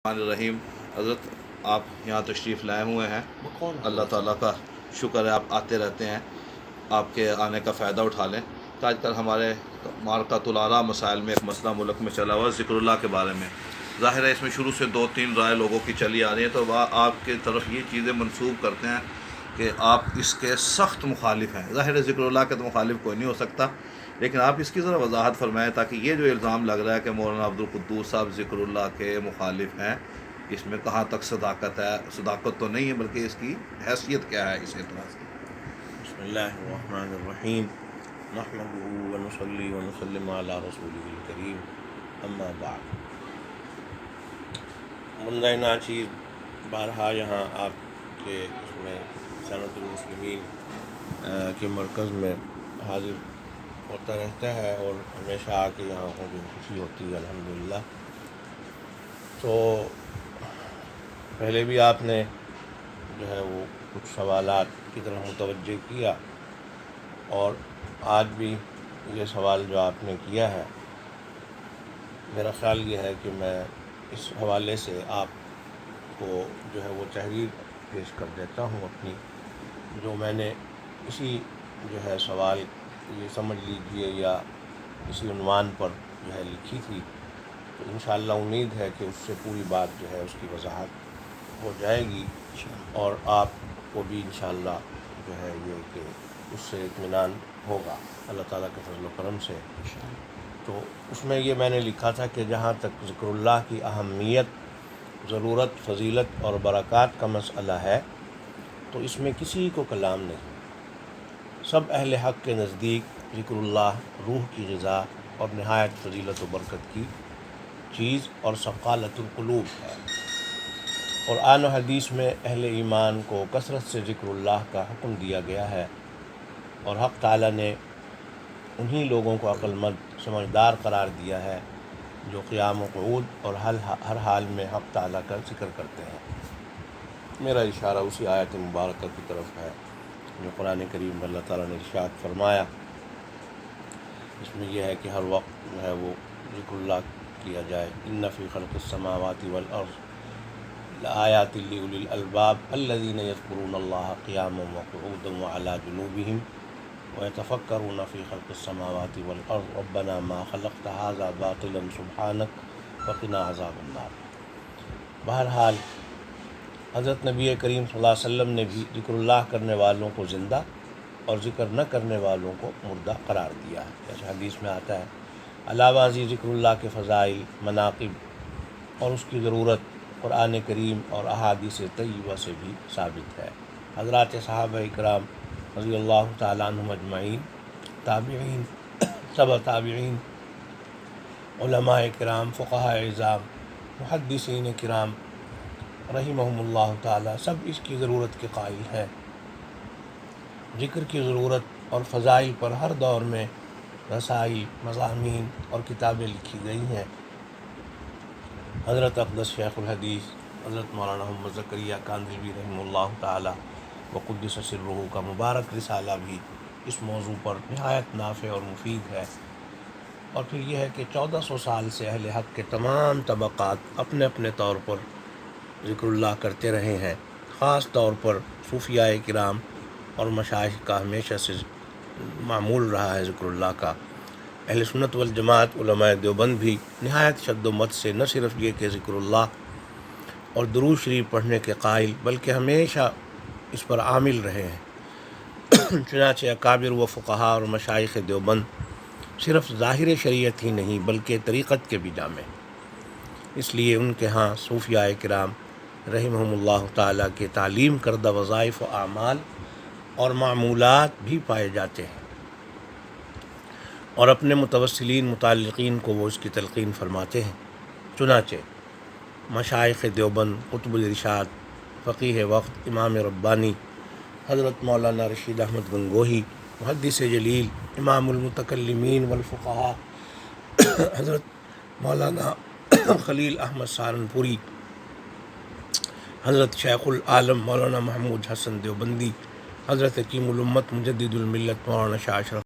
الرحیم۔ حضرت آپ یہاں تشریف لائے ہوئے ہیں، اللہ تعالیٰ کا شکر ہے آپ آتے رہتے ہیں، آپ کے آنے کا فائدہ اٹھا لیں۔ تو آج کل ہمارے معرکۃ الآراء مسائل میں ایک مسئلہ ملک میں چلا ہوا ہے ذکر اللہ کے بارے میں۔ ظاہر ہے اس میں شروع سے 2-3 رائے لوگوں کی چلی آ رہی ہیں، تو آپ کی طرف یہ چیزیں منسوب کرتے ہیں کہ آپ اس کے سخت مخالف ہیں۔ ظاہر ہے ذکر اللہ کے تو مخالف کوئی نہیں ہو سکتا، لیکن آپ اس کی ذرا وضاحت فرمائیں تاکہ یہ جو الزام لگ رہا ہے کہ مولانا عبدالقدوس صاحب ذکر اللہ کے مخالف ہیں، اس میں کہاں تک صداقت ہے؟ صداقت تو نہیں ہے، بلکہ اس کی حیثیت کیا ہے اس اعتراض کی؟ بسم اللہ الرحمن الرحیم، نحمدہ ونصلی ونسلم علی رسولہ الکریم، اما بعد۔ منظر ناچیز بارہا یہاں آپ کے اس میں صنعت المسلمین کے مرکز میں حاضر ہوتا رہتا ہے اور ہمیشہ آ کے یہاں مجھے خوشی ہوتی ہے الحمدللہ۔ تو پہلے بھی آپ نے جو ہے وہ کچھ سوالات کی طرف متوجہ کیا، اور آج بھی یہ سوال جو آپ نے کیا ہے، میرا خیال یہ ہے کہ میں اس حوالے سے آپ کو جو ہے وہ تحریر پیش کر دیتا ہوں اپنی، جو میں نے اسی جو ہے سوال یہ سمجھ لیجئے یا اسی عنوان پر جو ہے لکھی تھی۔ تو انشاءاللہ امید ہے کہ اس سے پوری بات جو ہے اس کی وضاحت ہو جائے گی، اور آپ کو بھی انشاءاللہ جو ہے یہ کہ اس سے اطمینان ہوگا اللہ تعالیٰ کے فضل و کرم سے۔ تو اس میں یہ میں نے لکھا تھا کہ جہاں تک ذکر اللہ کی اہمیت، ضرورت، فضیلت اور برکات کا مسئلہ ہے، تو اس میں کسی کو کلام نہیں۔ سب اہل حق کے نزدیک ذکر اللہ روح کی غذا اور نہایت فضیلت و برکت کی چیز اور ثقالۃ القلوب ہے، قرآن و حدیث میں اہل ایمان کو کثرت سے ذکر اللہ کا حکم دیا گیا ہے، اور حق تعالیٰ نے انہی لوگوں کو عقل مند سمجھدار قرار دیا ہے جو قیام و قعود اور ہر حال میں حق تعالیٰ کا ذکر کرتے ہیں۔ میرا اشارہ اسی آیت مبارکہ کی طرف ہے جو قرآن کریم میں اللہ تعالیٰ نے ارشاد فرمایا، اس میں یہ ہے کہ ہر وقت جو ہے وہ ذکر اللہ کیا جائے۔ ان فی خلق السماوات والارض لآیات لأولی الالباب الذین یذکرون اللہ قیاما وقعودا وعلی جنوبہم ویتفکرون فی خلق السماوات والارض ربنا ما خلقت ھذا باطلا سبحانک وقنا عذاب النار۔ بہرحال حضرت نبی کریم صلی اللہ علیہ وسلم نے بھی ذکر اللہ کرنے والوں کو زندہ اور ذکر نہ کرنے والوں کو مردہ قرار دیا ہے، جیسے حدیث میں آتا ہے۔ علاوہ ازیں ذکر اللہ کے فضائل، مناقب اور اس کی ضرورت قرآن کریم اور احادیث طیبہ سے بھی ثابت ہے۔ حضرات صحابہ اکرام رضی اللہ تعالیٰ عنہم اجمعین، تابعین، تبع تابعین، علماء کرام، فقہاء اعظام، محدثین کرام رحمہم اللہ تعالیٰ، سب اس کی ضرورت کے قائل ہیں۔ ذکر کی ضرورت اور فضائل پر ہر دور میں رسائل، مضامین اور کتابیں لکھی گئی ہیں۔ حضرت اقدس شیخ الحدیث حضرت مولانا محمد زکریا کاندھلوی رحمہ اللہ تعالیٰ وقدس سرہ کا مبارک رسالہ بھی اس موضوع پر نہایت نافع اور مفید ہے۔ اور پھر یہ ہے کہ 1400 سال سے اہل حق کے تمام طبقات اپنے اپنے طور پر ذکر اللہ کرتے رہے ہیں۔ خاص طور پر صوفیاء کرام اور مشائخ کا ہمیشہ سے معمول رہا ہے ذکر اللہ کا۔ اہل سنت والجماعت علماء دیوبند بھی نہایت شد و مت سے نہ صرف یہ کہ ذکر اللہ اور درود شریف پڑھنے کے قائل، بلکہ ہمیشہ اس پر عامل رہے ہیں۔ چنانچہ اکابر و فقہاء اور مشائخ دیوبند صرف ظاہر شریعت ہی نہیں بلکہ طریقت کے بھی جامع، اس لیے ان کے ہاں صوفیاء کرام رحمہم اللہ تعالیٰ کے تعلیم کردہ وظائف و اعمال اور معمولات بھی پائے جاتے ہیں، اور اپنے متوسلین متعلقین کو وہ اس کی تلقین فرماتے ہیں۔ چنانچہ مشائخ دیوبند، قطب الارشاد، فقیہ وقت، امام ربانی حضرت مولانا رشید احمد گنگوہی، محدث جلیل امام المتکلمین والفقہاء حضرت مولانا خلیل احمد سہارنپوری، حضرت شیخ العالم مولانا محمود حسن دیوبندی، حضرت حکیم الامت مجدد الملت مولانا شاہ اشرف